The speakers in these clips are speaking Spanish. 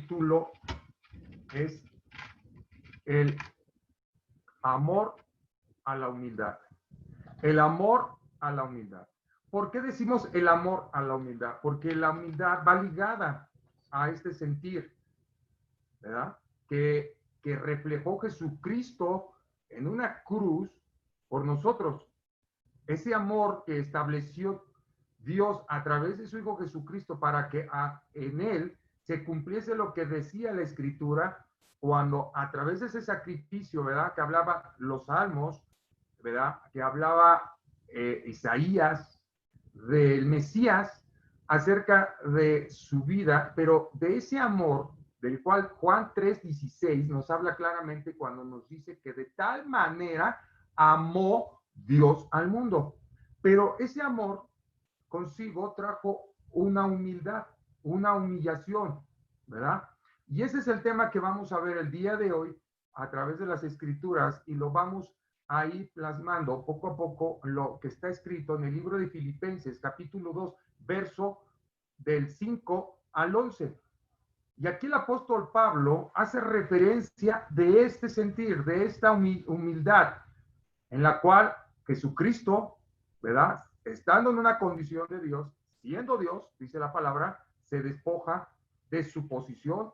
título es el amor a la humildad. El amor a la humildad. ¿Por qué decimos el amor a la humildad? Porque la humildad va ligada a este sentir, ¿verdad? Que reflejó Jesucristo en una cruz por nosotros. Ese amor que estableció Dios a través de su Hijo Jesucristo para que en él se cumpliese lo que decía la Escritura cuando a través de ese sacrificio, ¿verdad? Que hablaba los Salmos, ¿verdad? Que hablaba Isaías del Mesías acerca de su vida, pero de ese amor del cual Juan 3:16 nos habla claramente cuando nos dice que de tal manera amó Dios al mundo. Pero ese amor consigo trajo una humildad, una humillación, ¿verdad? Y ese es el tema que vamos a ver el día de hoy a través de las Escrituras y lo vamos a ir plasmando poco a poco lo que está escrito en el libro de Filipenses, capítulo 2, verso del 5 al 11. Y aquí el apóstol Pablo hace referencia de este sentir, de esta humildad, en la cual Jesucristo, ¿verdad? Estando en una condición de Dios, siendo Dios, dice la palabra, se despoja de su posición,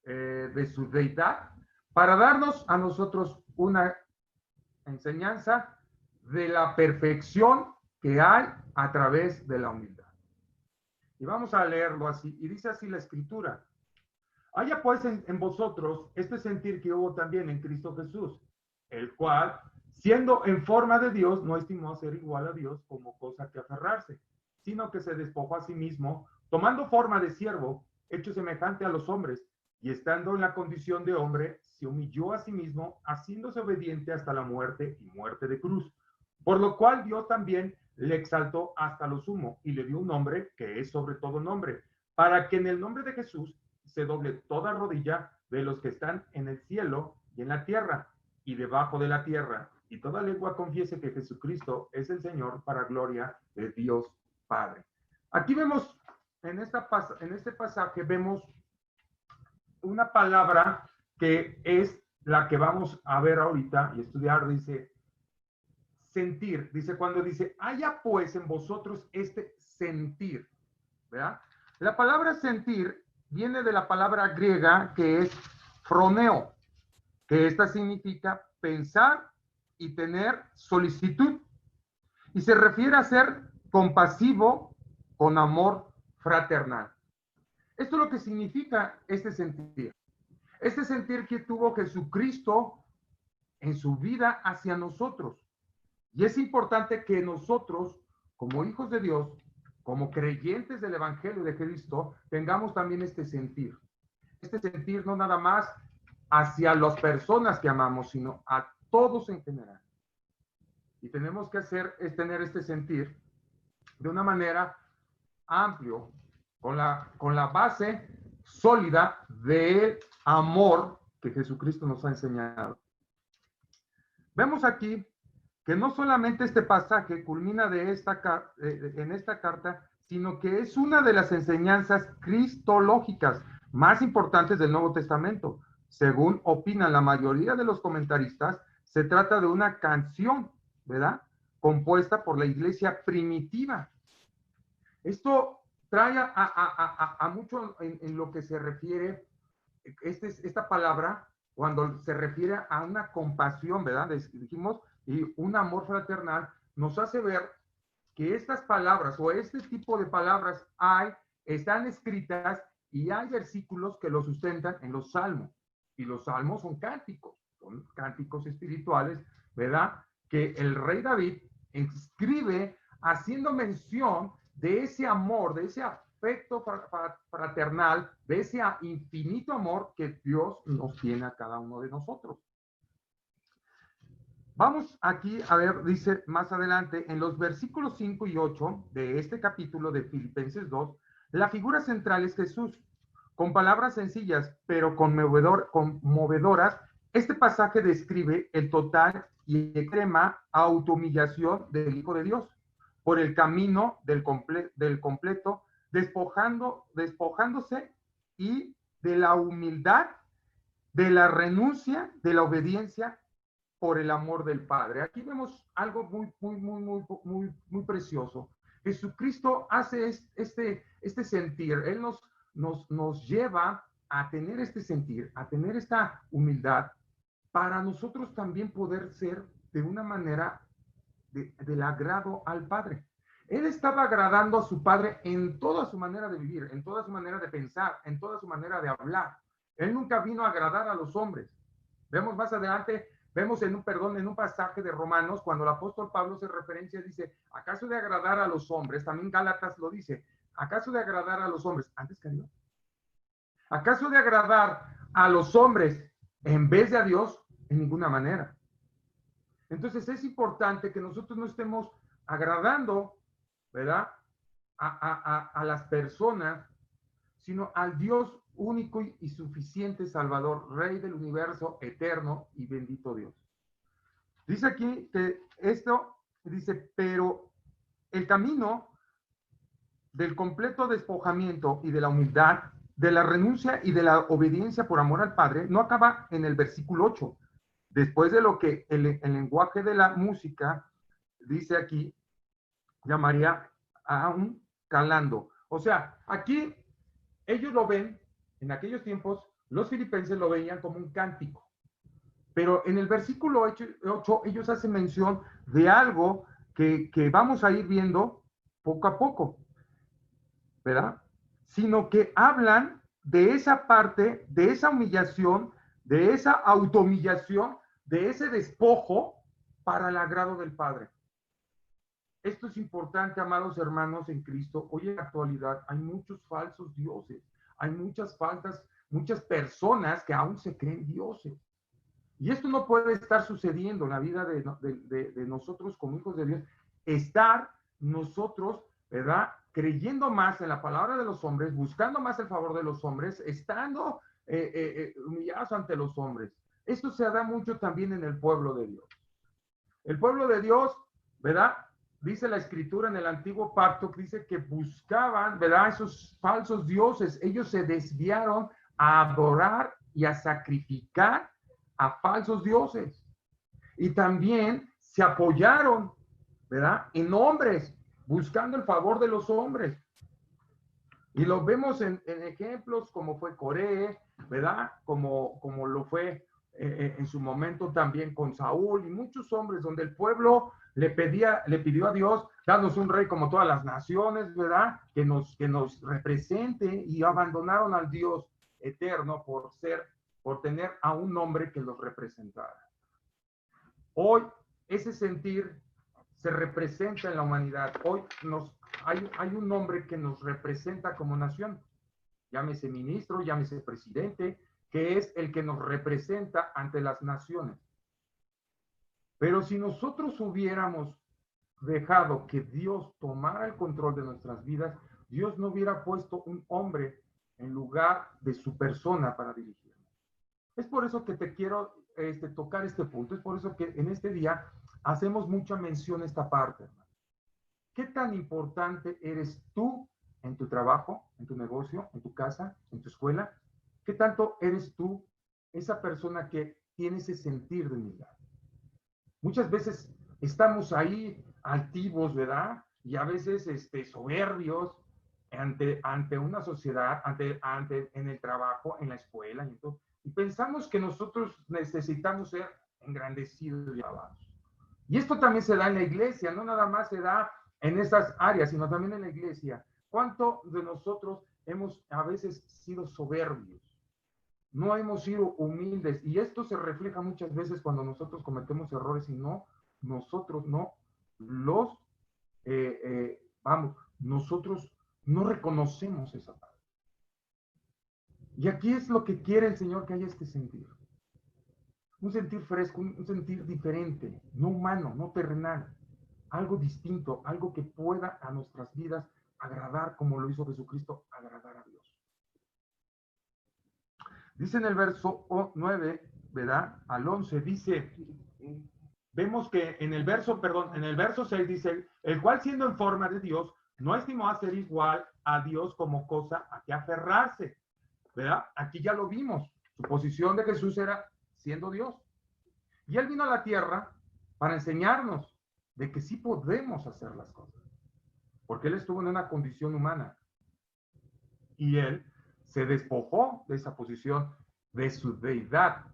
de su deidad, para darnos a nosotros una enseñanza de la perfección que hay a través de la humildad. Y vamos a leerlo así, y dice así la Escritura. Haya pues en vosotros este sentir que hubo también en Cristo Jesús, el cual, siendo en forma de Dios, no estimó ser igual a Dios como cosa que aferrarse, sino que se despojó a sí mismo, tomando forma de siervo, hecho semejante a los hombres, y estando en la condición de hombre, se humilló a sí mismo, haciéndose obediente hasta la muerte y muerte de cruz. Por lo cual Dios también le exaltó hasta lo sumo y le dio un nombre que es sobre todo nombre, para que en el nombre de Jesús se doble toda rodilla de los que están en el cielo y en la tierra y debajo de la tierra, y toda lengua confiese que Jesucristo es el Señor para gloria de Dios Padre. Aquí vemos, en este pasaje, vemos una palabra que es la que vamos a ver ahorita y estudiar, dice sentir, dice cuando dice, haya pues en vosotros este sentir, ¿verdad? La palabra sentir viene de la palabra griega que es froneo, que esta significa pensar y tener solicitud, y se refiere a ser compasivo con amor fraternal. Esto es lo que significa este sentir. Este sentir que tuvo Jesucristo en su vida hacia nosotros. Y es importante que nosotros, como hijos de Dios, como creyentes del Evangelio de Cristo, tengamos también este sentir. Este sentir no nada más hacia las personas que amamos, sino a todos en general. Y tenemos que tener este sentir de una manera amplio, con la base sólida del amor que Jesucristo nos ha enseñado. Vemos aquí que no solamente este pasaje culmina en esta carta, sino que es una de las enseñanzas cristológicas más importantes del Nuevo Testamento. Según opinan la mayoría de los comentaristas, se trata de una canción, ¿verdad? Compuesta por la iglesia primitiva. Esto trae a mucho en lo que se refiere, esta palabra, cuando se refiere a una compasión, ¿verdad? Dijimos, y un amor fraternal, nos hace ver que estas palabras o este tipo de palabras están escritas y hay versículos que lo sustentan en los salmos. Y los salmos son cánticos espirituales, ¿verdad? Que el rey David escribe haciendo mención de ese amor, de ese afecto fraternal, de ese infinito amor que Dios nos tiene a cada uno de nosotros. Vamos aquí a ver, dice más adelante, en los versículos 5 y 8 de este capítulo de Filipenses 2, la figura central es Jesús. Con palabras sencillas, pero conmovedoras, este pasaje describe el total y extrema autohumillación del Hijo de Dios por el camino del completo, despojándose y de la humildad, de la renuncia, de la obediencia por el amor del Padre. Aquí vemos algo muy precioso. Jesucristo hace este sentir. Él nos lleva a tener este sentir, a tener esta humildad, para nosotros también poder ser de una manera del agrado al Padre. Él estaba agradando a su Padre en toda su manera de vivir, en toda su manera de pensar, en toda su manera de hablar. Él nunca vino a agradar a los hombres. Vemos más adelante, vemos en un pasaje de Romanos, cuando el apóstol Pablo se referencia, dice, ¿acaso de agradar a los hombres? También Gálatas lo dice, ¿acaso de agradar a los hombres? Antes que a Dios. ¿Acaso de agradar a los hombres en vez de a Dios? En ninguna manera. Entonces es importante que nosotros no estemos agradando, ¿verdad?, a las personas, sino al Dios único y suficiente Salvador, Rey del universo, eterno y bendito Dios. Dice aquí que esto, dice, pero el camino del completo despojamiento y de la humildad, de la renuncia y de la obediencia por amor al Padre, no acaba en el versículo 8. Después de lo que el lenguaje de la música dice aquí, llamaría a un calando. O sea, aquí ellos lo ven, en aquellos tiempos, los filipenses lo veían como un cántico. Pero en el versículo 8 ellos hacen mención de algo que vamos a ir viendo poco a poco, ¿verdad? Sino que hablan de esa parte, de esa humillación, de esa autohumillación, de ese despojo para el agrado del Padre. Esto es importante, amados hermanos en Cristo. Hoy en la actualidad hay muchos falsos dioses, hay muchas personas que aún se creen dioses. Y esto no puede estar sucediendo en la vida de nosotros como hijos de Dios. Estar nosotros, ¿verdad?, creyendo más en la palabra de los hombres, buscando más el favor de los hombres, estando humillados ante los hombres. Esto se da mucho también en el pueblo de Dios. El pueblo de Dios, ¿verdad?, dice la escritura en el antiguo pacto, que dice que buscaban, ¿verdad?, esos falsos dioses. Ellos se desviaron a adorar y a sacrificar a falsos dioses. Y también se apoyaron, ¿verdad?, en hombres, buscando el favor de los hombres. Y lo vemos en ejemplos como fue Coré, ¿verdad?, como lo fue en su momento también con Saúl y muchos hombres, donde el pueblo le pidió a Dios, danos un rey como todas las naciones, ¿verdad?, que nos represente, y abandonaron al Dios eterno por tener a un hombre que los representara. Hoy ese sentir se representa en la humanidad. Hoy hay un hombre que nos representa como nación, llámese ministro, llámese presidente, que es el que nos representa ante las naciones. Pero si nosotros hubiéramos dejado que Dios tomara el control de nuestras vidas, Dios no hubiera puesto un hombre en lugar de su persona para dirigirnos. Es por eso que te quiero tocar este punto, es por eso que en este día hacemos mucha mención a esta parte, hermano. ¿Qué tan importante eres tú en tu trabajo, en tu negocio, en tu casa, en tu escuela? ¿Qué tanto eres tú esa persona que tiene ese sentir de humildad? Muchas veces estamos ahí altivos, ¿verdad? Y a veces soberbios ante una sociedad, en el trabajo, en la escuela, y pensamos que nosotros necesitamos ser engrandecidos y alabados. Y esto también se da en la iglesia, no nada más se da en esas áreas, sino también en la iglesia. ¿Cuánto de nosotros hemos a veces sido soberbios? No hemos sido humildes, y esto se refleja muchas veces cuando nosotros cometemos errores y nosotros no reconocemos esa parte. Y aquí es lo que quiere el Señor, que haya este sentir. Un sentir fresco, un sentir diferente, no humano, no terrenal. Algo distinto, algo que pueda a nuestras vidas agradar, como lo hizo Jesucristo, agradar a Dios. Dice en el verso 9, ¿verdad?, al 11, dice, vemos que en el verso 6 dice, el cual siendo en forma de Dios, no estimó a ser igual a Dios como cosa a que aferrarse, ¿verdad? Aquí ya lo vimos. Su posición de Jesús era siendo Dios. Y Él vino a la tierra para enseñarnos de que sí podemos hacer las cosas. Porque Él estuvo en una condición humana. Y Él se despojó de esa posición de su deidad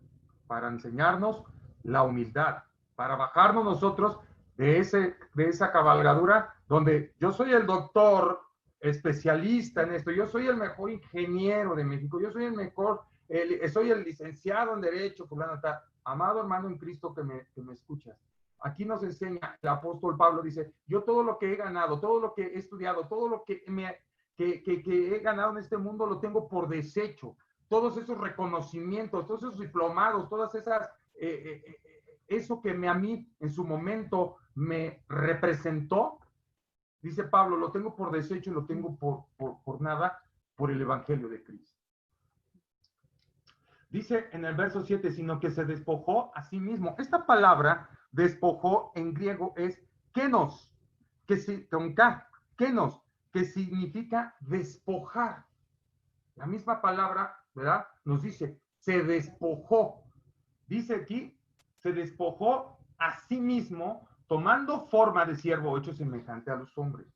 para enseñarnos la humildad, para bajarnos nosotros de esa cabalgadura donde yo soy el doctor especialista en esto, yo soy el mejor ingeniero de México, yo soy el mejor, soy el licenciado en Derecho, fulano tal. Amado hermano en Cristo que me escuchas, aquí nos enseña el apóstol Pablo, dice, yo todo lo que he ganado, todo lo que he estudiado, todo lo que he ganado en este mundo lo tengo por desecho. Todos esos reconocimientos, todos esos diplomados, todas esas, eso que a mí en su momento me representó, dice Pablo, lo tengo por desecho y lo tengo por nada, por el Evangelio de Cristo. Dice en el verso 7, sino que se despojó a sí mismo. Esta palabra despojó en griego es kenos, con K, kenos, que significa despojar. La misma palabra, ¿verdad? Nos dice, se despojó. Dice aquí, se despojó a sí mismo, tomando forma de siervo hecho semejante a los hombres.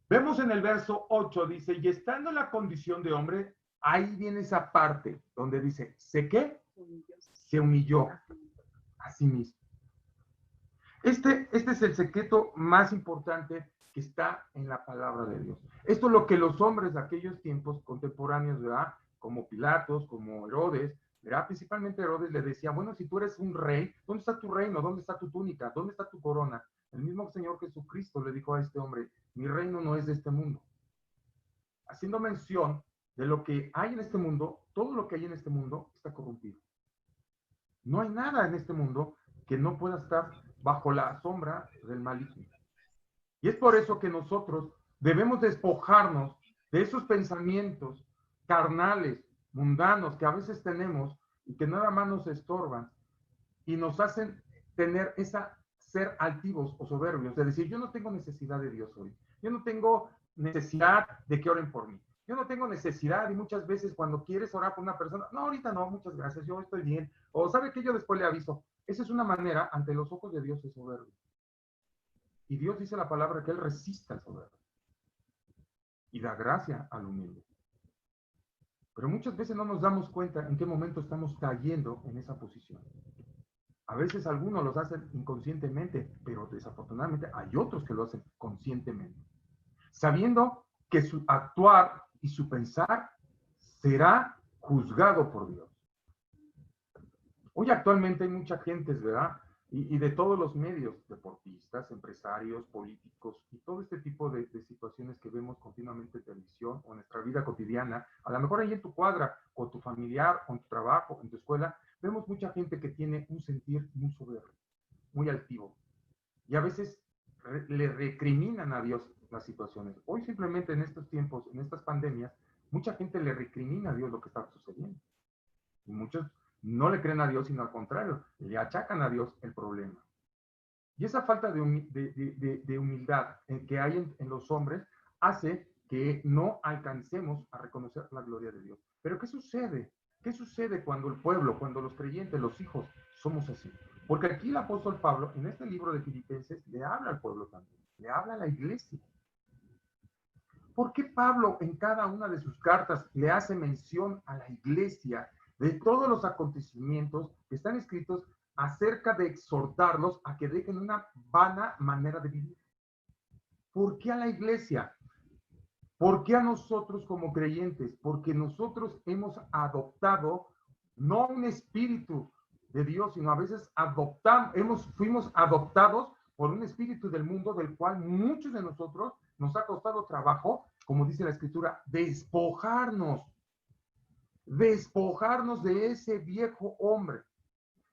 Vemos en el verso 8, dice, y estando en la condición de hombre, ahí viene esa parte donde dice, ¿se qué? Se humilló a sí mismo. Este es el secreto más importante que está en la palabra de Dios. Esto es lo que los hombres de aquellos tiempos contemporáneos, ¿verdad? Como Pilatos, como Herodes, ¿verdad? Principalmente Herodes le decía, bueno, si tú eres un rey, ¿dónde está tu reino? ¿Dónde está tu túnica? ¿Dónde está tu corona? El mismo Señor Jesucristo le dijo a este hombre, mi reino no es de este mundo. Haciendo mención de lo que hay en este mundo, todo lo que hay en este mundo está corrompido. No hay nada en este mundo que no pueda estar bajo la sombra del maligno. Y es por eso que nosotros debemos despojarnos de esos pensamientos carnales, mundanos, que a veces tenemos y que nada más nos estorban y nos hacen tener ser altivos o soberbios, de decir, yo no tengo necesidad de Dios hoy, yo no tengo necesidad de que oren por mí, yo no tengo necesidad, y muchas veces cuando quieres orar por una persona, no, ahorita no, muchas gracias, yo estoy bien, o sabe que yo después le aviso. Esa es una manera ante los ojos de Dios de soberbio. Y Dios dice la palabra que Él resiste al soberbio y da gracia al humilde. Pero muchas veces no nos damos cuenta en qué momento estamos cayendo en esa posición. A veces algunos los hacen inconscientemente, pero desafortunadamente hay otros que lo hacen conscientemente, sabiendo que su actuar y su pensar será juzgado por Dios. Hoy actualmente hay mucha gente, ¿verdad? Y de todos los medios, deportistas, empresarios, políticos, y todo este tipo de situaciones que vemos continuamente en televisión o en nuestra vida cotidiana, a lo mejor ahí en tu cuadra, con tu familiar, con tu trabajo, en tu escuela, vemos mucha gente que tiene un sentir muy soberbio, muy altivo, y a veces le recriminan a Dios las situaciones. Hoy simplemente en estos tiempos, en estas pandemias, mucha gente le recrimina a Dios lo que está sucediendo. Y muchos no le creen a Dios, sino al contrario, le achacan a Dios el problema. Y esa falta de humildad que hay en los hombres hace que no alcancemos a reconocer la gloria de Dios. Pero ¿qué sucede? ¿Qué sucede cuando el pueblo, cuando los creyentes, los hijos, somos así? Porque aquí el apóstol Pablo, en este libro de Filipenses, le habla al pueblo también, le habla a la iglesia. ¿Por qué Pablo en cada una de sus cartas le hace mención a la iglesia de todos los acontecimientos que están escritos acerca de exhortarlos a que dejen una vana manera de vivir? ¿Por qué a la iglesia? ¿Por qué a nosotros como creyentes? Porque nosotros hemos adoptado no un espíritu de Dios, sino a veces fuimos adoptados por un espíritu del mundo del cual muchos de nosotros nos ha costado trabajo, como dice la escritura, despojarnos de ese viejo hombre.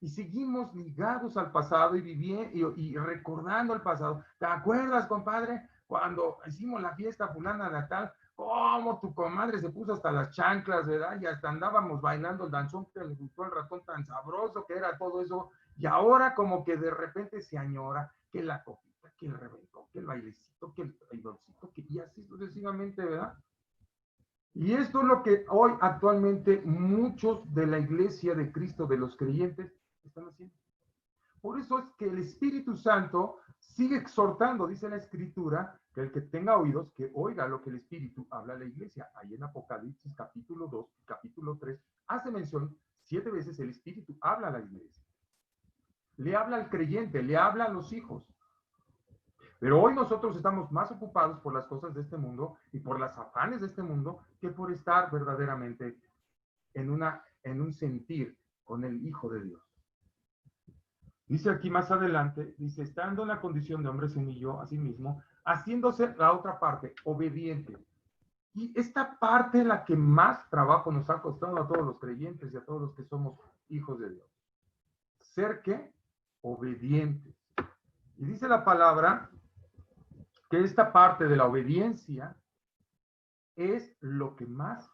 Y seguimos ligados al pasado y recordando el pasado. ¿Te acuerdas, compadre, cuando hicimos la fiesta fulana de tal? ¿Cómo tu comadre se puso hasta las chanclas, verdad? Y hasta andábamos bailando el danzón que le gustó al ratón, tan sabroso que era todo eso. Y ahora como que de repente se añora que la copita, que el reventón, que el bailecito, que el traidorcito, y así sucesivamente, ¿verdad? Y esto es lo que hoy actualmente muchos de la iglesia de Cristo, de los creyentes, están haciendo. Por eso es que el Espíritu Santo sigue exhortando, dice la Escritura, que el que tenga oídos, que oiga lo que el Espíritu habla a la iglesia. Ahí en Apocalipsis capítulo 2, capítulo 3, hace mención 7 veces el Espíritu habla a la iglesia. Le habla al creyente, le habla a los hijos. Pero hoy nosotros estamos más ocupados por las cosas de este mundo y por las afanes de este mundo que por estar verdaderamente en un sentir con el Hijo de Dios. Dice aquí más adelante, dice, estando en la condición de hombre, se humilló a sí mismo, haciéndose la otra parte, obediente. Y esta parte es la que más trabajo nos ha costado a todos los creyentes y a todos los que somos hijos de Dios. Ser ¿qué? Obedientes. Y dice la palabra que esta parte de la obediencia es lo que más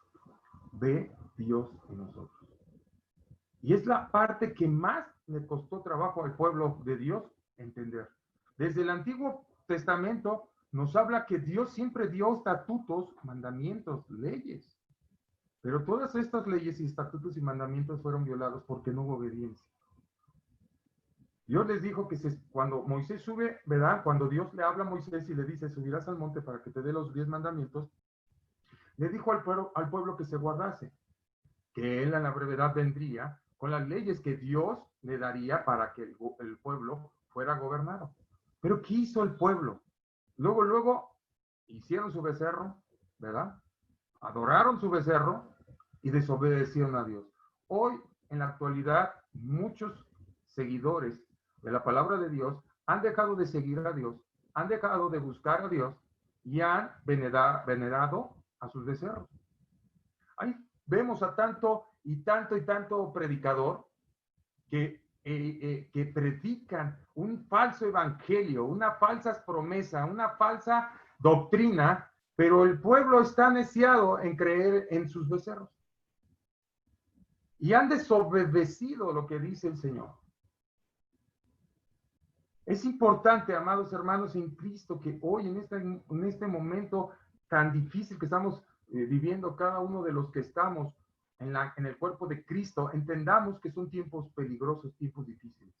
ve Dios en nosotros. Y es la parte que más le costó trabajo al pueblo de Dios entender. Desde el Antiguo Testamento nos habla que Dios siempre dio estatutos, mandamientos, leyes. Pero todas estas leyes y estatutos y mandamientos fueron violados porque no hubo obediencia. Dios les dijo que cuando Moisés sube, ¿verdad? Cuando Dios le habla a Moisés y le dice, subirás al monte para que te dé los 10 mandamientos, le dijo al pueblo que se guardase, que él a la brevedad vendría con las leyes que Dios le daría para que el pueblo fuera gobernado. Pero ¿qué hizo el pueblo? Luego hicieron su becerro, ¿verdad? Adoraron su becerro y desobedecieron a Dios. Hoy, en la actualidad, muchos seguidores de la palabra de Dios han dejado de seguir a Dios, han dejado de buscar a Dios y han venerado a sus becerros. Ahí vemos a tanto predicador que predican un falso evangelio, una falsa promesa, una falsa doctrina, pero el pueblo está neciado en creer en sus becerros. Y han desobedecido lo que dice el Señor. Es importante, amados hermanos en Cristo, que hoy en este momento tan difícil que estamos viviendo cada uno de los que estamos en el cuerpo de Cristo, entendamos que son tiempos peligrosos, tiempos difíciles.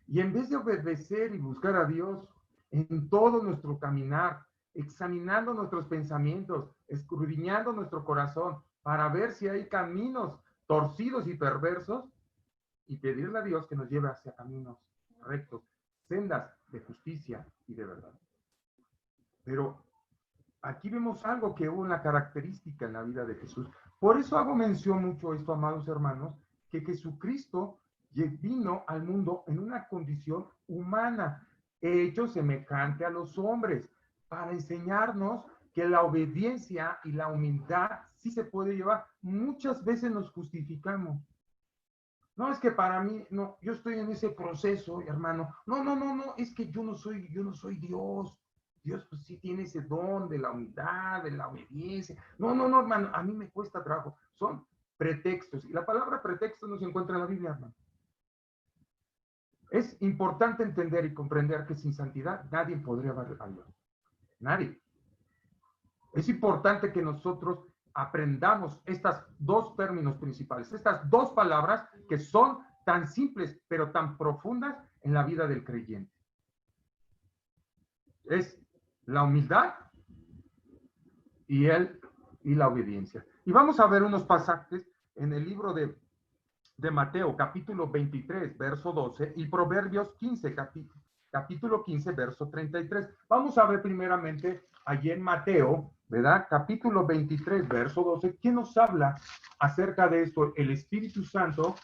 Y en vez de obedecer y buscar a Dios en todo nuestro caminar, examinando nuestros pensamientos, escudriñando nuestro corazón para ver si hay caminos torcidos y perversos y pedirle a Dios que nos lleve hacia caminos rectos, sendas de justicia y de verdad. Pero aquí vemos algo que hubo una característica en la vida de Jesús. Por eso hago mención mucho esto, amados hermanos, que Jesucristo vino al mundo en una condición humana, hecho semejante a los hombres, para enseñarnos que la obediencia y la humildad sí se puede llevar. Muchas veces nos justificamos. No, es que para mí, no, yo estoy en ese proceso, hermano. No, es que yo no soy Dios. Dios pues sí tiene ese don de la humildad, de la obediencia. No, hermano, a mí me cuesta trabajo. Son pretextos. Y la palabra pretexto no se encuentra en la Biblia, hermano. Es importante entender y comprender que sin santidad nadie podría ver a Dios. Nadie. Es importante que nosotros aprendamos estos dos términos principales, estas dos palabras que son tan simples, pero tan profundas en la vida del creyente. Es la humildad y la obediencia. Y vamos a ver unos pasajes en el libro de Mateo, capítulo 23, verso 12, y Proverbios 15, capítulo 15, verso 33. Vamos a ver primeramente allí en Mateo, ¿verdad? Capítulo 23, verso 12, ¿qué nos habla acerca de esto? El Espíritu Santo,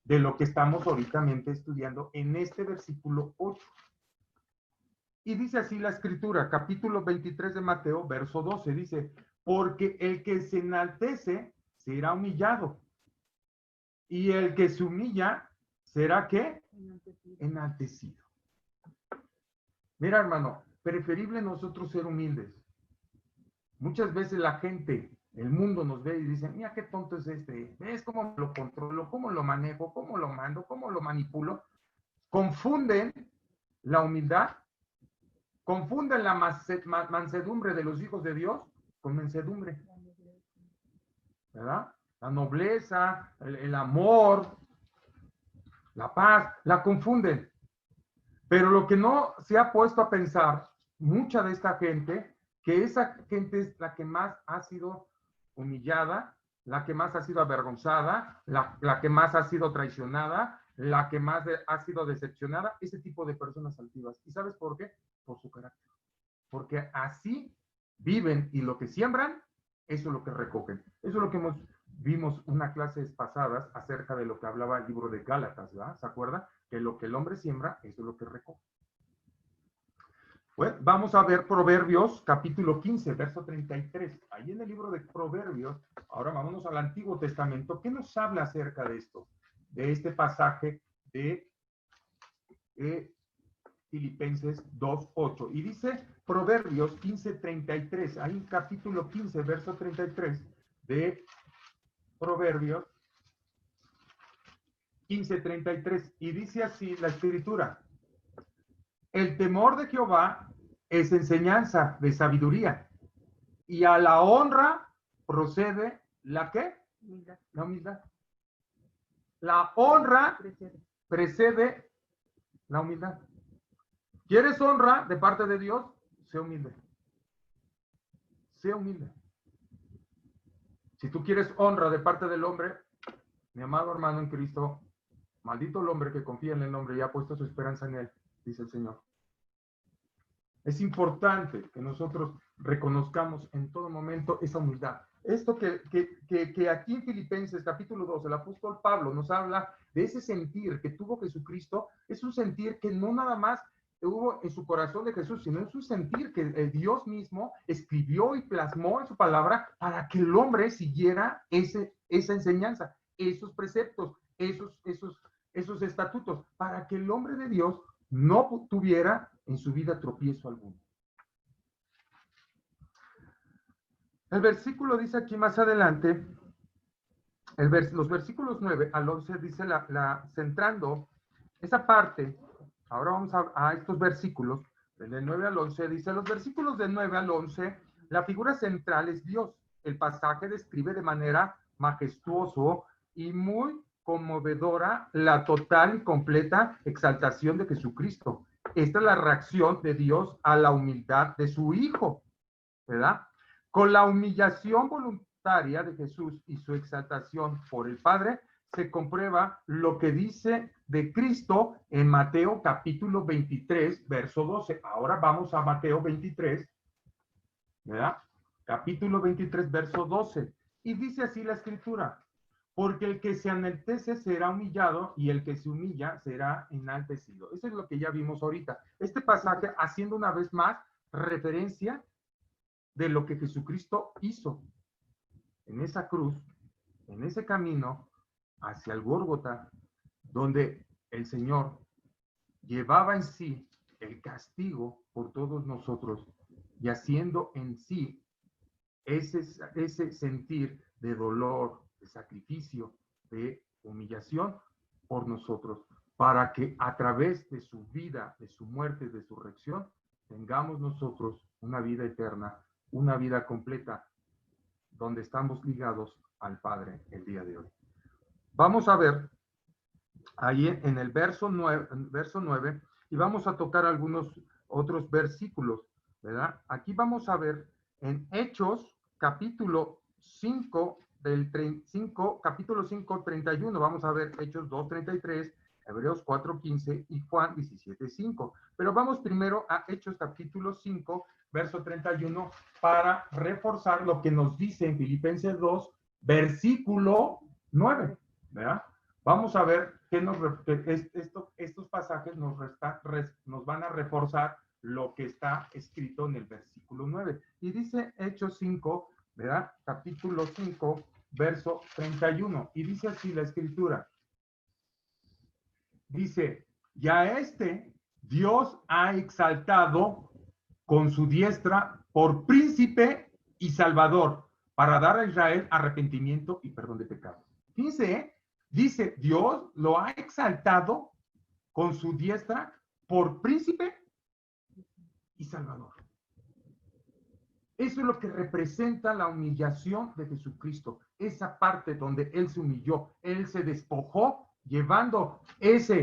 de lo que estamos ahorita estudiando en este versículo 8. Y dice así la Escritura, capítulo 23 de Mateo, verso 12, dice, porque el que se enaltece será humillado, y el que se humilla será ¿qué? Enaltecido. Mira, hermano, preferible nosotros ser humildes. Muchas veces la gente, el mundo nos ve y dice, mira qué tonto es este, ¿ves cómo lo controlo, cómo lo manejo, cómo lo mando, cómo lo manipulo? Confunden la humildad, confunden la mansedumbre de los hijos de Dios con mansedumbre, ¿verdad? La nobleza, el amor, la paz, la confunden. Pero lo que no se ha puesto a pensar mucha de esta gente, que esa gente es la que más ha sido humillada, la que más ha sido avergonzada, la que más ha sido traicionada, la que más ha sido decepcionada, ese tipo de personas altivas. ¿Y sabes por qué? Por su carácter. Porque así viven y lo que siembran, eso es lo que recogen. Eso es lo que vimos unas clases pasadas acerca de lo que hablaba el libro de Gálatas, ¿verdad? ¿Se acuerda? Que lo que el hombre siembra, eso es lo que recoge. Bueno, vamos a ver Proverbios capítulo 15, verso 33. Ahí en el libro de Proverbios, ahora vámonos al Antiguo Testamento. ¿Qué nos habla acerca de esto? De este pasaje de Filipenses 2:8. Y dice Proverbios 15:33. Hay un capítulo 15, verso 33 de Proverbios 15:33. Y dice así la escritura: el temor de Jehová es enseñanza de sabiduría, y a la honra procede ¿la qué? Humildad. La humildad. La honra precede la humildad. ¿Quieres honra de parte de Dios? Sé humilde. Sé humilde. Si tú quieres honra de parte del hombre, mi amado hermano en Cristo, maldito el hombre que confía en el hombre y ha puesto su esperanza en él, dice el Señor. Es importante que nosotros reconozcamos en todo momento esa humildad. Esto que aquí en Filipenses capítulo 2, el apóstol Pablo nos habla de ese sentir que tuvo Jesucristo, es un sentir que no nada más hubo en su corazón de Jesús, sino en su sentir que el Dios mismo escribió y plasmó en su palabra para que el hombre siguiera esa enseñanza, esos preceptos, esos estatutos, para que el hombre de Dios no tuviera en su vida tropiezo alguno. El versículo dice aquí más adelante, los versículos 9 al 11 dice centrando esa parte. Ahora vamos a estos versículos, del 9 al 11, dice, los versículos del 9 al 11, la figura central es Dios. El pasaje describe de manera majestuoso y muy conmovedora la total y completa exaltación de Jesucristo. Esta es la reacción de Dios a la humildad de su Hijo, ¿verdad? Con la humillación voluntaria de Jesús y su exaltación por el Padre, se comprueba lo que dice de Cristo en Mateo capítulo 23, verso 12. Ahora vamos a Mateo 23, ¿verdad? Capítulo 23, verso 12. Y dice así la escritura: porque el que se enaltece será humillado y el que se humilla será enaltecido. Eso es lo que ya vimos ahorita. Este pasaje haciendo una vez más referencia de lo que Jesucristo hizo en esa cruz, en ese camino hacia el Gólgota, donde el Señor llevaba en sí el castigo por todos nosotros y haciendo en sí ese sentir de dolor, de sacrificio, de humillación por nosotros, para que a través de su vida, de su muerte, de su resurrección, tengamos nosotros una vida eterna, una vida completa, donde estamos ligados al Padre el día de hoy. Vamos a ver ahí en el verso 9 y vamos a tocar algunos otros versículos, ¿verdad? Aquí vamos a ver en Hechos capítulo 5 capítulo 5, 31, vamos a ver Hechos 2, 33, Hebreos 4, 15 y Juan 17, 5. Pero vamos primero a Hechos capítulo 5, verso 31, para reforzar lo que nos dice en Filipenses 2, versículo 9, ¿verdad? Vamos a ver que estos pasajes nos van a reforzar lo que está escrito en el versículo 9. Y dice Hechos 5, ¿verdad? Capítulo 5, verso 31. Y dice así la escritura. Dice, ya Dios ha exaltado con su diestra por príncipe y salvador, para dar a Israel arrepentimiento y perdón de pecados. Fíjense, dice, Dios lo ha exaltado con su diestra por príncipe y salvador. Eso es lo que representa la humillación de Jesucristo. Esa parte donde Él se humilló, Él se despojó, llevando esa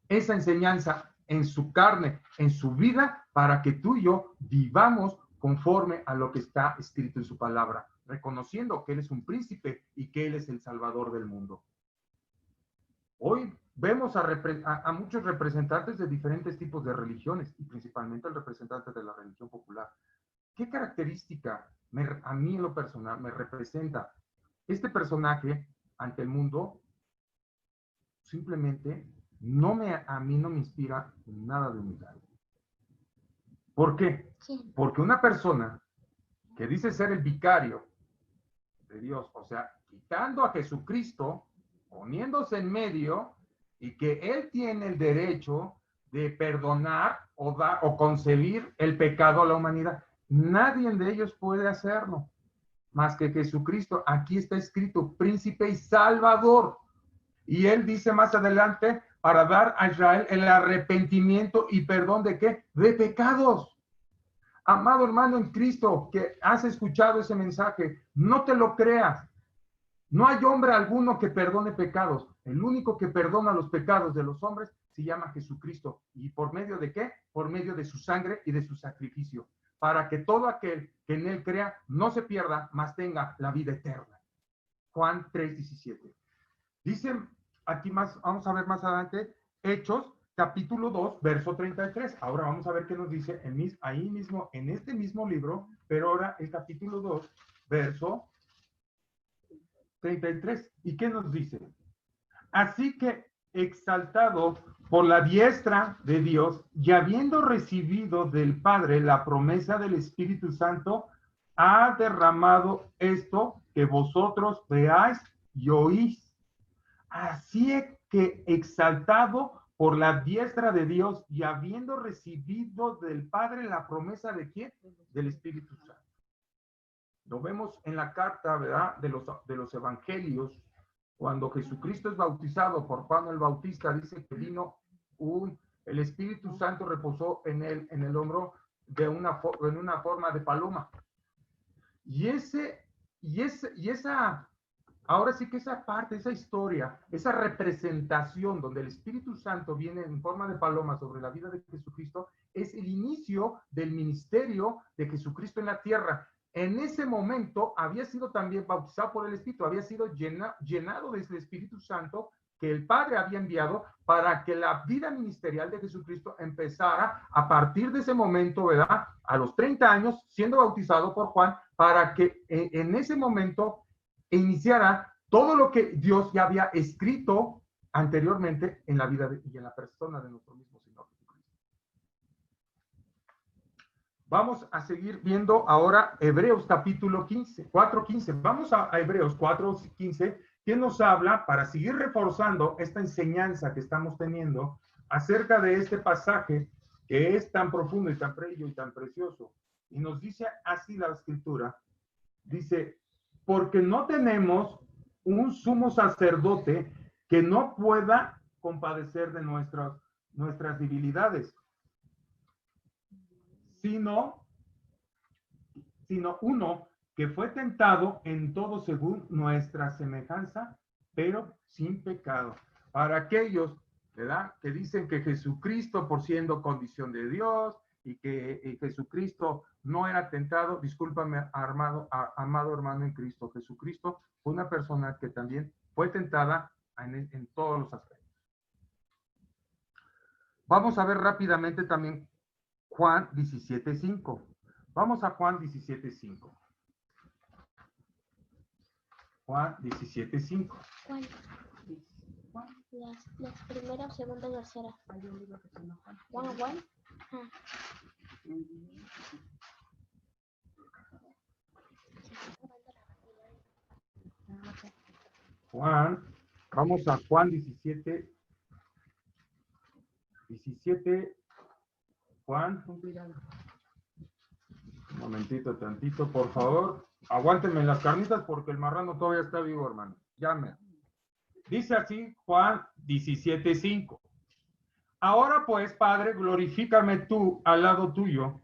enseñanza en su carne, en su vida, para que tú y yo vivamos conforme a lo que está escrito en su palabra, reconociendo que Él es un príncipe y que Él es el Salvador del mundo. Hoy vemos a muchos representantes de diferentes tipos de religiones, y principalmente el representante de la religión popular. ¿Qué característica a mí en lo personal me representa este personaje ante el mundo? Simplemente a mí no me inspira nada de humildad. ¿Por qué? Sí. Porque una persona que dice ser el vicario de Dios, o sea, quitando a Jesucristo, poniéndose en medio, y que Él tiene el derecho de perdonar o concebir el pecado a la humanidad. Nadie de ellos puede hacerlo, más que Jesucristo. Aquí está escrito, príncipe y salvador. Y Él dice más adelante, para dar a Israel el arrepentimiento y perdón ¿de qué? De pecados. Amado hermano en Cristo, que has escuchado ese mensaje, no te lo creas. No hay hombre alguno que perdone pecados. El único que perdona los pecados de los hombres se llama Jesucristo. ¿Y por medio de qué? Por medio de su sangre y de su sacrificio. Para que todo aquel que en él crea no se pierda, mas tenga la vida eterna. Juan 3:17. Dice aquí más, vamos a ver más adelante, Hechos, capítulo 2, verso 33. Ahora vamos a ver qué nos dice ahí mismo, en este mismo libro, pero ahora el capítulo 2, verso 33. ¿Y qué nos dice? Así que, exaltado por la diestra de Dios y habiendo recibido del Padre la promesa del Espíritu Santo, ha derramado esto que vosotros veáis y oís. Así que, exaltado por la diestra de Dios y habiendo recibido del Padre la promesa de ¿quién? Del Espíritu Santo. Lo vemos en la carta, ¿verdad? De los evangelios, cuando Jesucristo es bautizado por Juan el Bautista, dice que vino el Espíritu Santo reposó en él, en el hombro en una forma de paloma. Ahora sí que esa parte, esa historia, esa representación donde el Espíritu Santo viene en forma de paloma sobre la vida de Jesucristo, es el inicio del ministerio de Jesucristo en la tierra. En ese momento había sido también bautizado por el Espíritu, había sido llenado del Espíritu Santo que el Padre había enviado para que la vida ministerial de Jesucristo empezara a partir de ese momento, ¿verdad? A los 30 años, siendo bautizado por Juan, para que en ese momento iniciara todo lo que Dios ya había escrito anteriormente en la vida y en la persona de nuestro mismo Señor Jesucristo. Vamos a seguir viendo ahora Hebreos capítulo 4:15. Vamos a Hebreos 4:15, que nos habla, para seguir reforzando esta enseñanza que estamos teniendo acerca de este pasaje que es tan profundo y tan bello y tan precioso. Y nos dice así la Escritura, dice, porque no tenemos un sumo sacerdote que no pueda compadecer de nuestras debilidades, sino uno que fue tentado en todo según nuestra semejanza, pero sin pecado. Para aquellos, ¿verdad?, que dicen que Jesucristo, por siendo condición de Dios, y que Jesucristo no era tentado, discúlpame, amado hermano en Cristo, Jesucristo fue una persona que también fue tentada en todos los aspectos. Vamos a ver rápidamente también Juan 17:5. Vamos a Juan 17:5. Juan 17:5. ¿Cuál? Las primeras, segunda y tercera. Juan. Juan, vamos a Juan 17, Juan, un momentito, tantito, por favor, aguántenme las carnitas porque el marrano todavía está vivo, hermano, llame. Dice así Juan 17:5. Ahora pues, Padre, glorifícame tú al lado tuyo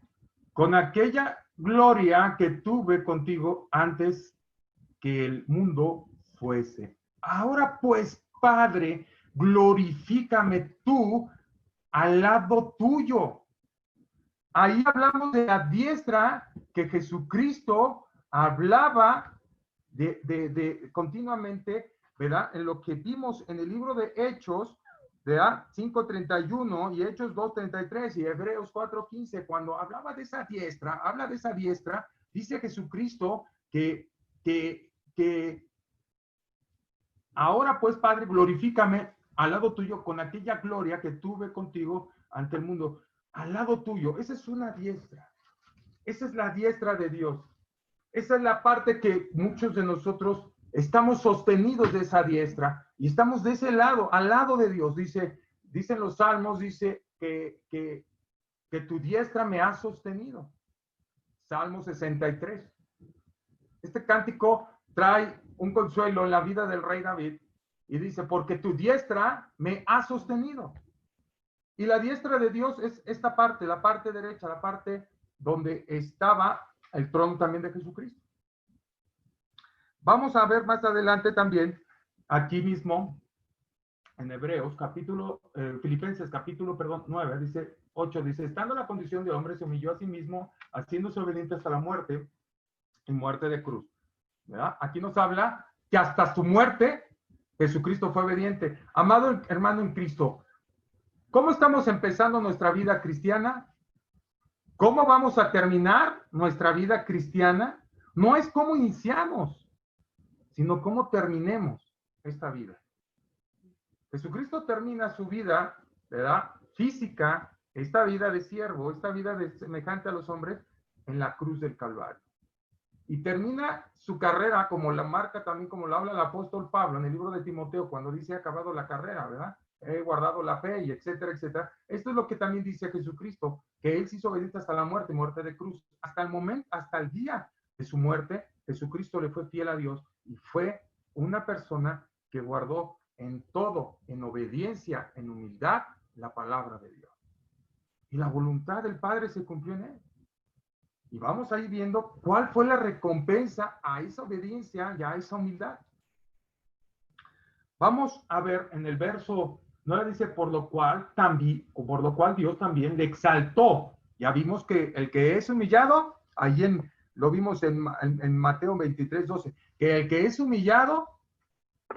con aquella gloria que tuve contigo antes que el mundo fuese. Ahora pues, Padre, glorifícame tú al lado tuyo. Ahí hablamos de la diestra que Jesucristo hablaba de continuamente, ¿verdad? En lo que vimos en el libro de Hechos, ¿verdad? 5:31 y Hechos 2:33 y Hebreos 4:15, cuando hablaba de esa diestra, habla de esa diestra, dice Jesucristo que ahora pues, Padre, glorifícame al lado tuyo con aquella gloria que tuve contigo ante el mundo. Al lado tuyo, esa es una diestra. Esa es la diestra de Dios. Esa es la parte que muchos de nosotros estamos sostenidos de esa diestra y estamos de ese lado, al lado de Dios. Dicen los salmos, dice que tu diestra me ha sostenido. Salmo 63. Este cántico trae un consuelo en la vida del rey David y dice, porque tu diestra me ha sostenido. Y la diestra de Dios es esta parte, la parte derecha, la parte donde estaba el trono también de Jesucristo. Vamos a ver más adelante también, aquí mismo, en Hebreos, Filipenses capítulo 9, dice 8, dice, estando en la condición de hombre, se humilló a sí mismo, haciéndose obediente hasta la muerte, y muerte de cruz. ¿Verdad? Aquí nos habla que hasta su muerte, Jesucristo fue obediente. Amado hermano en Cristo, ¿cómo estamos empezando nuestra vida cristiana? ¿Cómo vamos a terminar nuestra vida cristiana? No es cómo iniciamos, sino cómo terminemos esta vida. Jesucristo termina su vida, ¿verdad? Física, esta vida de siervo, esta vida de semejante a los hombres, en la cruz del Calvario. Y termina su carrera, como la marca también, como lo habla el apóstol Pablo en el libro de Timoteo, cuando dice, he acabado la carrera, ¿verdad? He guardado la fe, y etcétera, etcétera. Esto es lo que también dice Jesucristo, que él se hizo obediente hasta la muerte, muerte de cruz. Hasta el momento, hasta el día de su muerte, Jesucristo le fue fiel a Dios y fue una persona que guardó en todo, en obediencia, en humildad, la palabra de Dios. Y la voluntad del Padre se cumplió en él. Y vamos a ir viendo cuál fue la recompensa a esa obediencia y a esa humildad. Vamos a ver en el verso 9 dice, por lo cual Dios también le exaltó. Ya vimos que el que es humillado, lo vimos en Mateo 23:12, que el que es humillado,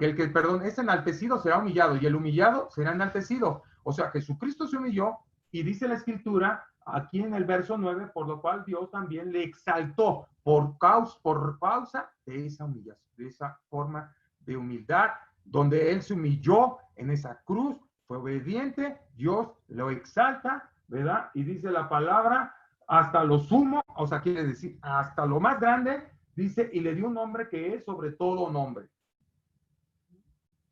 es enaltecido será humillado, y el humillado será enaltecido. O sea, Jesucristo se humilló, y dice la Escritura, aquí en el verso 9, por lo cual Dios también le exaltó por causa de esa humillación, de esa forma de humildad, donde él se humilló en esa cruz, fue obediente, Dios lo exalta, ¿verdad? Y dice la palabra, hasta lo sumo, o sea, quiere decir, hasta lo más grande, dice, y le dio un nombre que es sobre todo nombre.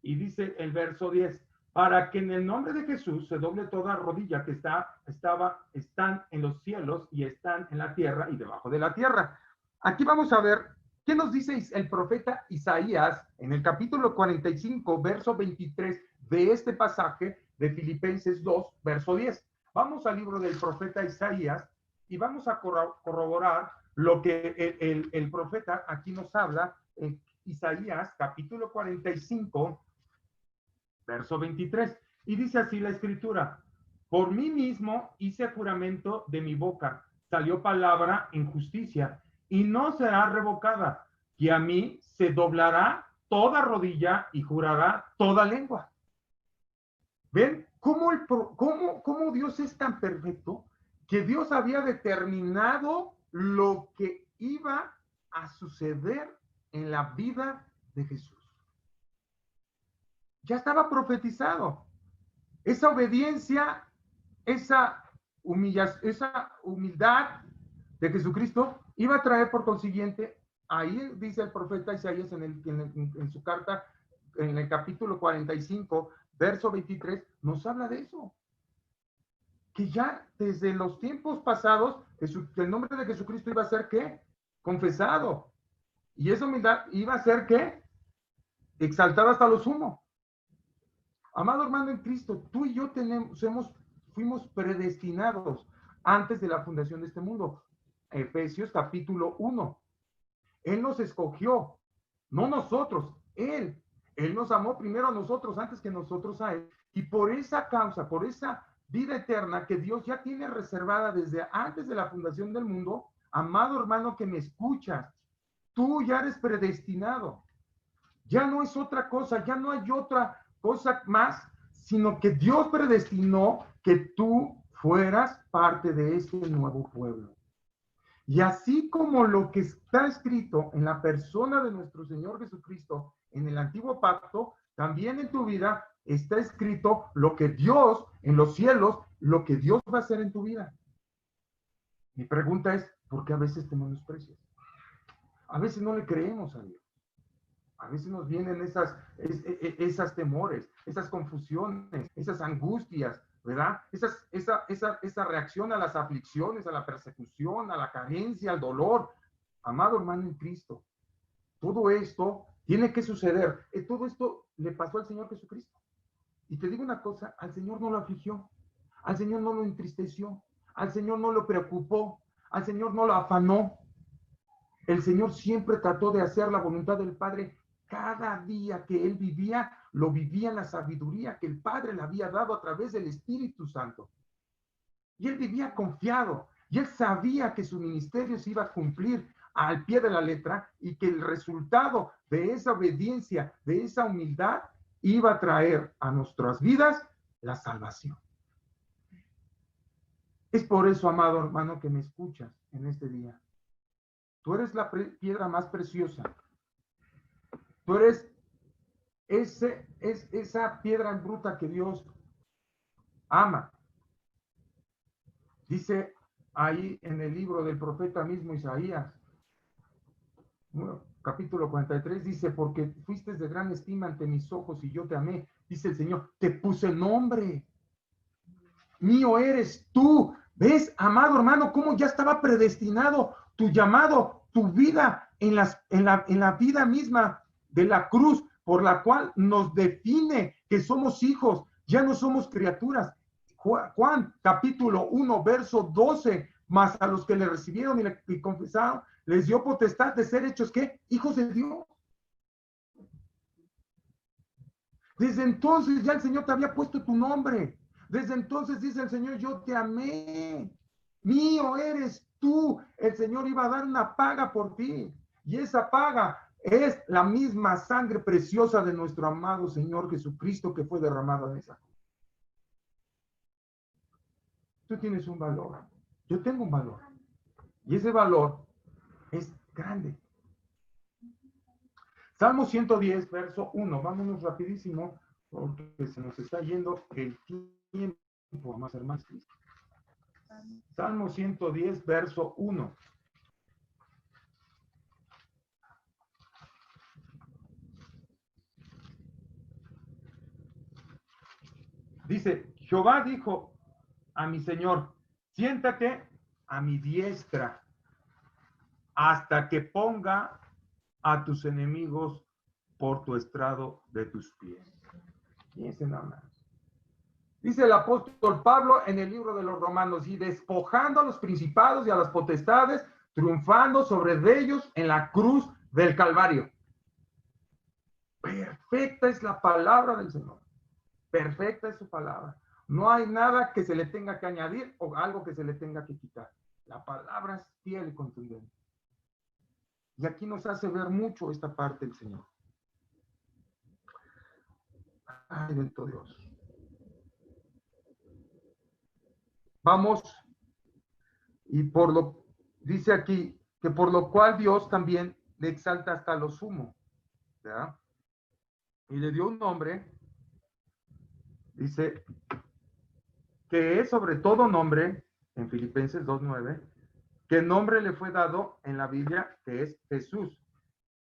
Y dice el verso 10, para que en el nombre de Jesús se doble toda rodilla que están en los cielos y están en la tierra y debajo de la tierra. Aquí vamos a ver qué nos dice el profeta Isaías en el capítulo 45, verso 23 de este pasaje de Filipenses 2, verso 10. Vamos al libro del profeta Isaías y vamos a corroborar lo que el profeta aquí nos habla en Isaías capítulo 45, verso 23. Y dice así la Escritura, por mí mismo hice juramento de mi boca, salió palabra en justicia, y no será revocada, que a mí se doblará toda rodilla y jurará toda lengua. ¿Ven cómo Dios es tan perfecto? Que Dios había determinado lo que iba a suceder en la vida de Jesús. Ya estaba profetizado. Esa obediencia, esa humildad de Jesucristo iba a traer por consiguiente, ahí dice el profeta Isaías en su carta, en el capítulo 45, verso 23, nos habla de eso. Que ya desde los tiempos pasados, el nombre de Jesucristo iba a ser ¿qué? Confesado. Y esa humildad iba a ser ¿qué? Exaltada hasta lo sumo. Amado hermano en Cristo, tú y yo fuimos predestinados antes de la fundación de este mundo. Efesios capítulo 1. Él nos escogió, no nosotros, Él. Él nos amó primero a nosotros antes que nosotros a Él. Y por esa causa, por esa vida eterna que Dios ya tiene reservada desde antes de la fundación del mundo, amado hermano que me escuchas, tú ya eres predestinado. Ya no es otra cosa, ya no hay otra cosa más, sino que Dios predestinó que tú fueras parte de este nuevo pueblo. Y así como lo que está escrito en la persona de nuestro Señor Jesucristo en el antiguo pacto, también en tu vida está escrito lo que Dios en los cielos, lo que Dios va a hacer en tu vida. Mi pregunta es, ¿por qué a veces te menosprecias? A veces no le creemos a Dios. A veces nos vienen esas temores, esas confusiones, esas angustias, ¿verdad? Esa reacción a las aflicciones, a la persecución, a la carencia, al dolor. Amado hermano en Cristo, todo esto tiene que suceder. Todo esto le pasó al Señor Jesucristo. Y te digo una cosa, al Señor no lo afligió, al Señor no lo entristeció, al Señor no lo preocupó, al Señor no lo afanó. El Señor siempre trató de hacer la voluntad del Padre. Cada día que Él vivía, lo vivía en la sabiduría que el Padre le había dado a través del Espíritu Santo. Y Él vivía confiado. Y Él sabía que su ministerio se iba a cumplir al pie de la letra y que el resultado de esa obediencia, de esa humildad, iba a traer a nuestras vidas la salvación. Es por eso, amado hermano, que me escuchas en este día. Tú eres la piedra más preciosa. Tú eres esa piedra en bruta que Dios ama. Dice ahí en el libro del profeta mismo Isaías, capítulo 43, dice, porque fuiste de gran estima ante mis ojos y yo te amé. Dice el Señor, te puse nombre. Mío eres tú. ¿Ves, amado hermano, cómo ya estaba predestinado tu llamado, tu vida en la vida misma de la cruz, por la cual nos define que somos hijos, ya no somos criaturas? Juan capítulo 1, verso 12, más a los que le recibieron y confesaron, les dio potestad de ser hechos, ¿qué? Hijos de Dios. Desde entonces ya el Señor te había puesto tu nombre. Desde entonces dice el Señor, yo te amé. Mío eres tú. El Señor iba a dar una paga por ti. Y esa paga es la misma sangre preciosa de nuestro amado Señor Jesucristo que fue derramada en esa cruz. Tú tienes un valor. Yo tengo un valor. Y ese valor es grande. Salmo 110, verso 1. Vámonos rapidísimo porque se nos está yendo el tiempo. Vamos a hacer más. Salmo 110, verso 1. Dice, Jehová dijo a mi Señor, siéntate a mi diestra hasta que ponga a tus enemigos por tu estrado de tus pies. Fíjense nada más. Dice el apóstol Pablo en el libro de los Romanos, y despojando a los principados y a las potestades, triunfando sobre ellos en la cruz del Calvario. Perfecta es la palabra del Señor. Perfecta es su palabra. No hay nada que se le tenga que añadir o algo que se le tenga que quitar. La palabra es fiel y contundente. Y aquí nos hace ver mucho esta parte del Señor. Ay, bendito Dios. Vamos, y dice aquí, que por lo cual Dios también le exalta hasta lo sumo, ¿verdad? Y le dio un nombre, dice, que es sobre todo nombre, en Filipenses 2:9, que nombre le fue dado en la Biblia, que es Jesús.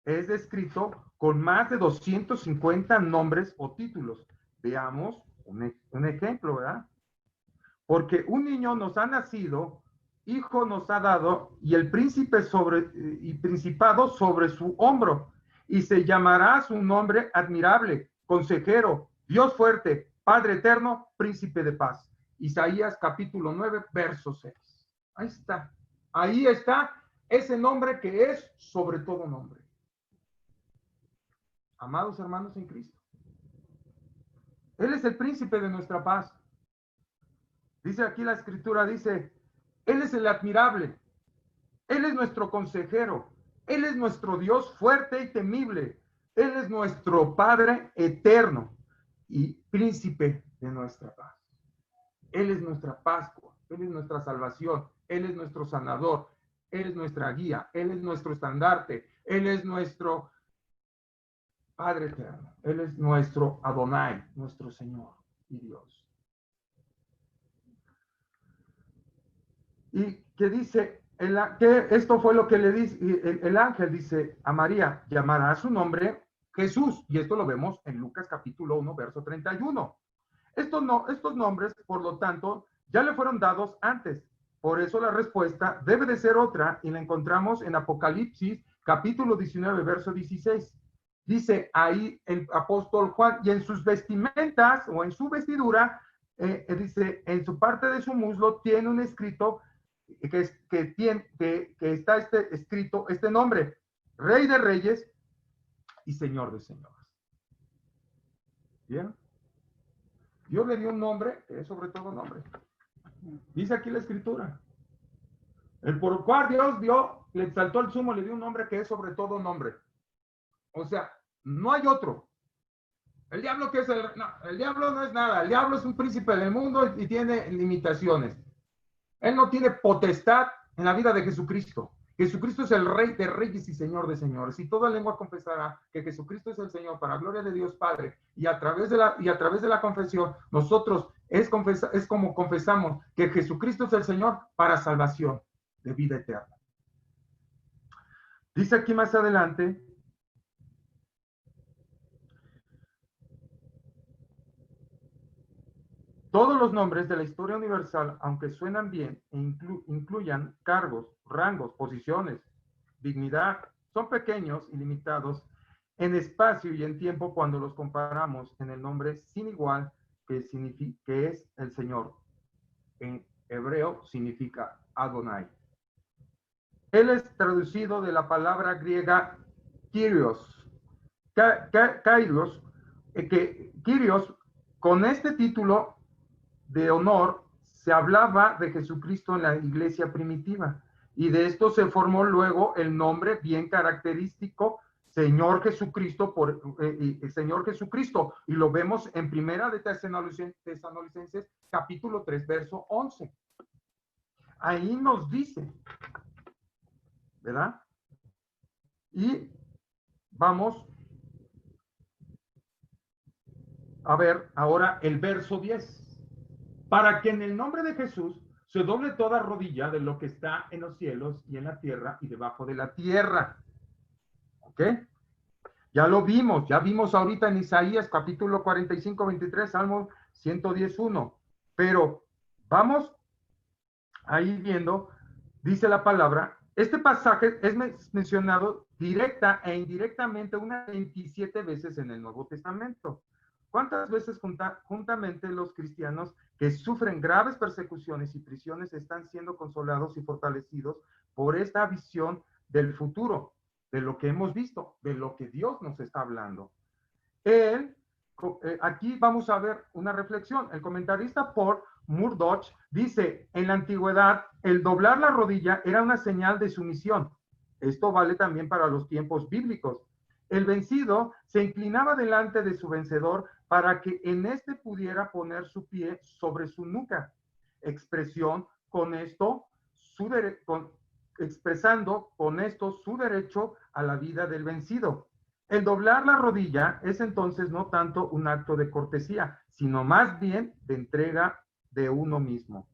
Es descrito con más de 250 nombres o títulos. Veamos un ejemplo, ¿verdad? Porque un niño nos ha nacido, hijo nos ha dado, y el príncipe y principado sobre su hombro, y se llamará su nombre admirable, consejero, Dios fuerte, Padre eterno, príncipe de paz. Isaías capítulo 9, verso 6. Ahí está. Ahí está ese nombre que es sobre todo nombre. Amados hermanos en Cristo, Él es el príncipe de nuestra paz. Dice aquí la escritura, dice, Él es el admirable, Él es nuestro consejero, Él es nuestro Dios fuerte y temible, Él es nuestro Padre eterno y príncipe de nuestra paz. Él es nuestra Pascua, Él es nuestra salvación, Él es nuestro sanador, Él es nuestra guía, Él es nuestro estandarte, Él es nuestro Padre eterno, Él es nuestro Adonai, nuestro Señor y Dios. Y que dice, que esto fue lo que le dice, el ángel dice a María, llamará a su nombre Jesús, y esto lo vemos en Lucas capítulo 1, verso 31. Estos nombres, por lo tanto, ya le fueron dados antes. Por eso la respuesta debe de ser otra y la encontramos en Apocalipsis capítulo 19, verso 16. Dice ahí el apóstol Juan, y en sus vestimentas o en su vestidura, dice, en su parte de su muslo tiene un escrito que está escrito este nombre, Rey de Reyes y Señor de Señores. ¿Bien? Dios le dio un nombre que es sobre todo nombre. Dice aquí la escritura. El por cual Dios le exaltó al sumo, le dio un nombre que es sobre todo nombre. O sea, no hay otro. El diablo, ¿qué es el diablo no es nada. El diablo es un príncipe del mundo y tiene limitaciones. Él no tiene potestad en la vida de Jesucristo. Jesucristo es el Rey de Reyes y Señor de Señores. Y toda lengua confesará que Jesucristo es el Señor para gloria de Dios Padre. Y a través de la confesión, nosotros es como confesamos que Jesucristo es el Señor para salvación de vida eterna. Dice aquí más adelante, todos los nombres de la historia universal, aunque suenan bien e incluyan cargos, rangos, posiciones, dignidad, son pequeños y limitados en espacio y en tiempo cuando los comparamos en el nombre sin igual que es el Señor. En hebreo significa Adonai. Él es traducido de la palabra griega Kyrios. Kyrios, con este título de honor, se hablaba de Jesucristo en la iglesia primitiva. Y de esto se formó luego el nombre bien característico, Señor Jesucristo, Señor Jesucristo. Y lo vemos en Primera de Tesalonicenses, capítulo 3, verso 11. Ahí nos dice, ¿verdad? Y vamos a ver ahora el verso 10. Para que en el nombre de Jesús se doble toda rodilla de lo que está en los cielos y en la tierra y debajo de la tierra. ¿Ok? Ya lo vimos, ya vimos ahorita en Isaías capítulo 45, 23, Salmo 111. Pero vamos ahí viendo, dice la palabra, este pasaje es mencionado directa e indirectamente unas 27 veces en el Nuevo Testamento. ¿Cuántas veces juntamente los cristianos que sufren graves persecuciones y prisiones están siendo consolados y fortalecidos por esta visión del futuro, de lo que hemos visto, de lo que Dios nos está hablando? Aquí vamos a ver una reflexión. El comentarista Paul Murdoch dice, en la antigüedad, el doblar la rodilla era una señal de sumisión. Esto vale también para los tiempos bíblicos. El vencido se inclinaba delante de su vencedor para que en éste pudiera poner su pie sobre su nuca. Expresando con esto su derecho a la vida del vencido. El doblar la rodilla es entonces no tanto un acto de cortesía, sino más bien de entrega de uno mismo.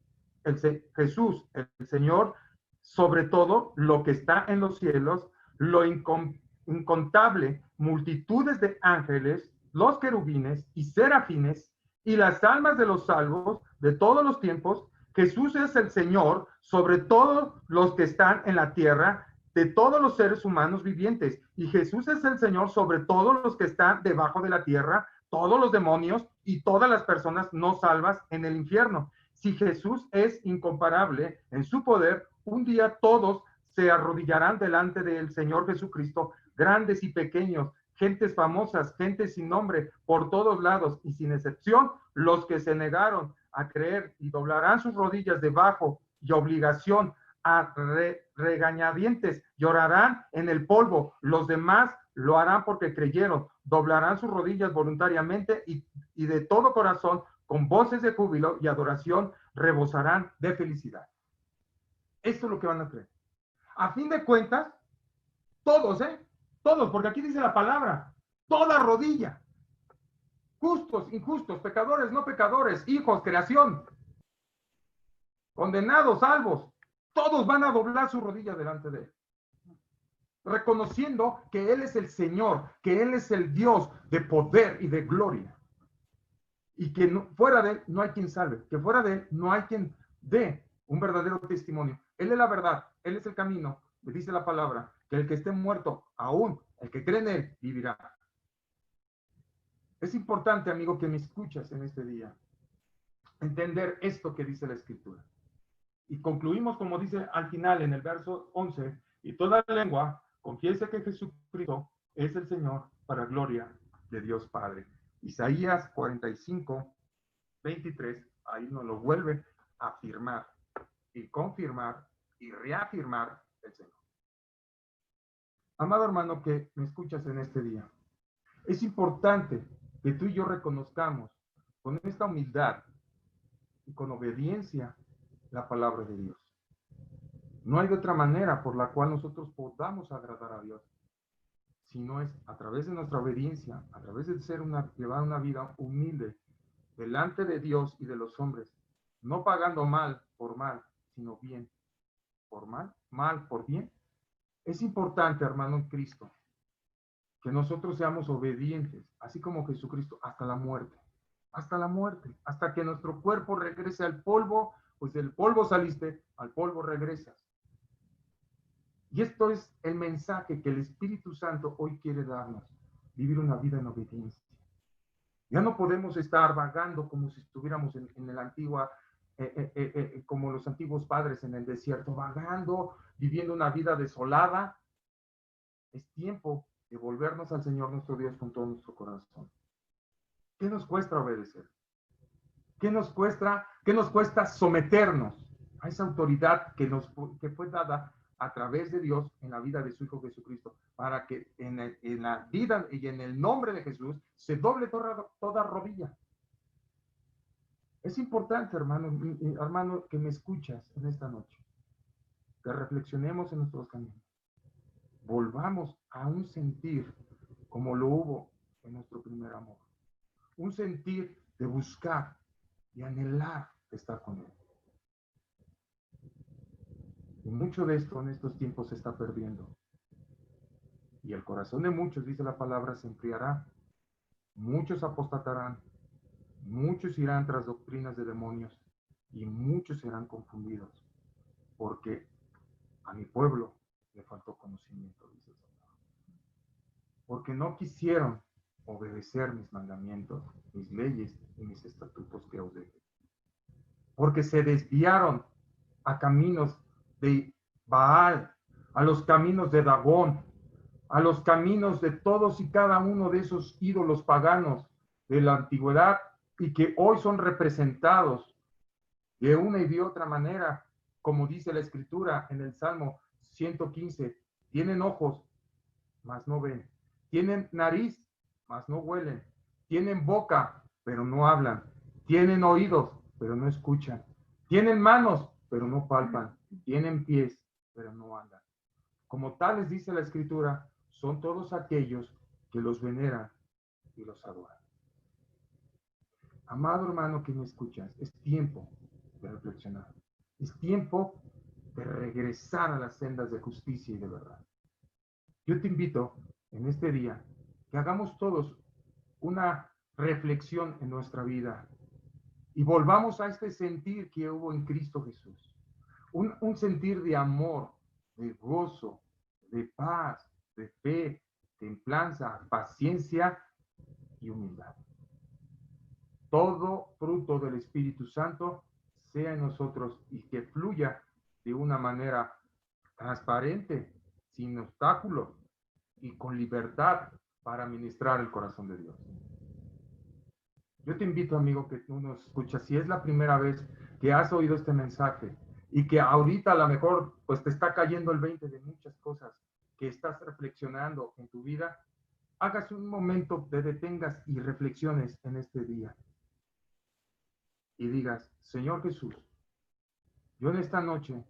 Jesús, el Señor, sobre todo lo que está en los cielos, lo incontable multitudes de ángeles, los querubines y serafines y las almas de los salvos de todos los tiempos. Jesús es el Señor sobre todos los que están en la tierra, de todos los seres humanos vivientes. Y Jesús es el Señor sobre todos los que están debajo de la tierra, todos los demonios y todas las personas no salvas en el infierno. Si Jesús es incomparable en su poder, un día todos se arrodillarán delante del Señor Jesucristo, grandes y pequeños, gentes famosas, gentes sin nombre, por todos lados, y sin excepción, los que se negaron a creer y doblarán sus rodillas debajo y obligación a regañadientes, llorarán en el polvo. Los demás lo harán porque creyeron, doblarán sus rodillas voluntariamente y de todo corazón, con voces de júbilo y adoración, rebosarán de felicidad. Esto es lo que van a creer. A fin de cuentas, todos, todos, porque aquí dice la palabra, toda rodilla, justos, injustos, pecadores, no pecadores, hijos, creación, condenados, salvos, todos van a doblar su rodilla delante de él, reconociendo que él es el Señor, que él es el Dios de poder y de gloria, y que no, fuera de él no hay quien salve, que fuera de él no hay quien dé un verdadero testimonio. Él es la verdad, él es el camino, le dice la palabra, que el que esté muerto, aún el que cree en él, vivirá. Es importante, amigo, que me escuchas en este día, entender esto que dice la Escritura. Y concluimos, como dice al final en el verso 11, y toda lengua confiese que Jesucristo es el Señor para gloria de Dios Padre. Isaías 45, 23, ahí nos lo vuelve a afirmar y confirmar y reafirmar el Señor. Amado hermano que me escuchas en este día, es importante que tú y yo reconozcamos con esta humildad y con obediencia la palabra de Dios. No hay de otra manera por la cual nosotros podamos agradar a Dios, sino es a través de nuestra obediencia, a través de llevar una vida humilde delante de Dios y de los hombres, no pagando mal por mal, sino bien por mal, mal por bien. Es importante, hermano en Cristo, que nosotros seamos obedientes, así como Jesucristo, hasta la muerte, hasta que nuestro cuerpo regrese al polvo, pues del polvo saliste, al polvo regresas. Y esto es el mensaje que el Espíritu Santo hoy quiere darnos, vivir una vida en obediencia. Ya no podemos estar vagando como si estuviéramos en la antigua, como los antiguos padres en el desierto, vagando, viviendo una vida desolada. Es tiempo de volvernos al Señor nuestro Dios con todo nuestro corazón. ¿Qué nos cuesta obedecer? ¿Qué nos cuesta someternos a esa autoridad que fue dada a través de Dios en la vida de su Hijo Jesucristo, para que en la vida y en el nombre de Jesús se doble toda rodilla? Es importante, hermano, que me escuchas en esta noche, que reflexionemos en nuestros caminos. Volvamos a un sentir como lo hubo en nuestro primer amor. Un sentir de buscar y anhelar estar con Él. Y mucho de esto en estos tiempos se está perdiendo. Y el corazón de muchos, dice la palabra, se enfriará. Muchos apostatarán. Muchos irán tras doctrinas de demonios. Y muchos serán confundidos. Porque a mi pueblo le faltó conocimiento, dice el Señor. Porque no quisieron obedecer mis mandamientos, mis leyes y mis estatutos que os dejé. Porque se desviaron a caminos de Baal, a los caminos de Dagón, a los caminos de todos y cada uno de esos ídolos paganos de la antigüedad y que hoy son representados de una y de otra manera, como dice la Escritura en el Salmo 115, tienen ojos, mas no ven, tienen nariz, mas no huelen, tienen boca, pero no hablan, tienen oídos, pero no escuchan, tienen manos, pero no palpan, tienen pies, pero no andan. Como tales, dice la Escritura, son todos aquellos que los veneran y los adoran. Amado hermano que me escuchas, es tiempo de reflexionar. Es tiempo de regresar a las sendas de justicia y de verdad. Yo te invito en este día que hagamos todos una reflexión en nuestra vida y volvamos a este sentir que hubo en Cristo Jesús. Un sentir de amor, de gozo, de paz, de fe, templanza, paciencia y humildad. Todo fruto del Espíritu Santo sea en nosotros y que fluya de una manera transparente, sin obstáculos y con libertad para ministrar el corazón de Dios. Yo te invito, amigo, que tú nos escuchas. Si es la primera vez que has oído este mensaje y que ahorita a lo mejor pues te está cayendo el 20 de muchas cosas que estás reflexionando en tu vida, hagas un momento de detengas y reflexiones en este día y digas: Señor Jesús, yo en esta noche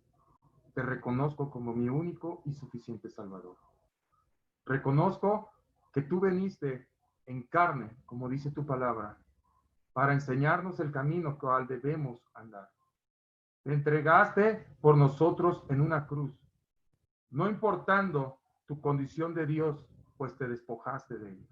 te reconozco como mi único y suficiente Salvador. Reconozco que tú veniste en carne, como dice tu palabra, para enseñarnos el camino cual debemos andar. Te entregaste por nosotros en una cruz, no importando tu condición de Dios, pues te despojaste de ella,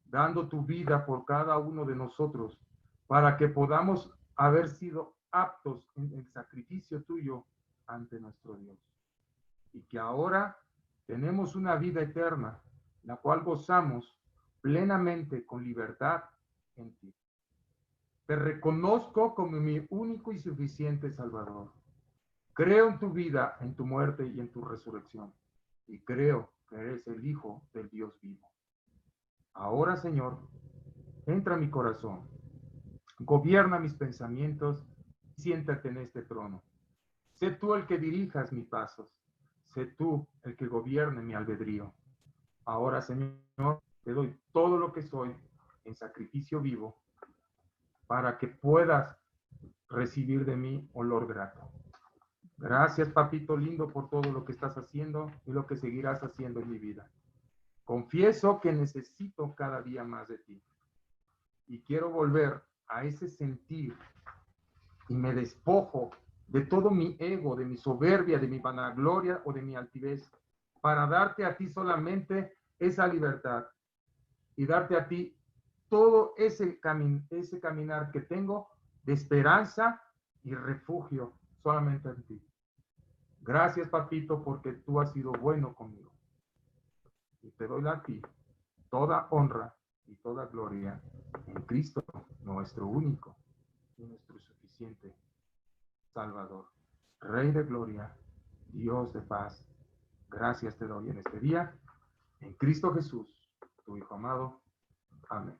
dando tu vida por cada uno de nosotros, para que podamos haber sido aptos en el sacrificio tuyo ante nuestro Dios. Y que ahora tenemos una vida eterna, la cual gozamos plenamente con libertad en ti. Te reconozco como mi único y suficiente Salvador. Creo en tu vida, en tu muerte y en tu resurrección. Y creo que eres el Hijo del Dios vivo. Ahora, Señor, entra a mi corazón. Gobierna mis pensamientos. Siéntate en este trono. Sé tú el que dirijas mis pasos. Sé tú el que gobierne mi albedrío. Ahora, Señor, te doy todo lo que soy en sacrificio vivo para que puedas recibir de mí olor grato. Gracias, papito lindo, por todo lo que estás haciendo y lo que seguirás haciendo en mi vida. Confieso que necesito cada día más de ti y quiero volver a ese sentir y me despojo de todo mi ego, de mi soberbia, de mi vanagloria o de mi altivez para darte a ti solamente esa libertad y darte a ti todo ese caminar que tengo de esperanza y refugio solamente en ti. Gracias, papito, porque tú has sido bueno conmigo. Y te doy a ti toda honra y toda gloria en Cristo, nuestro único y nuestro suficiente Salvador. Rey de gloria, Dios de paz. Gracias te doy en este día, en Cristo Jesús, tu Hijo amado. Amén.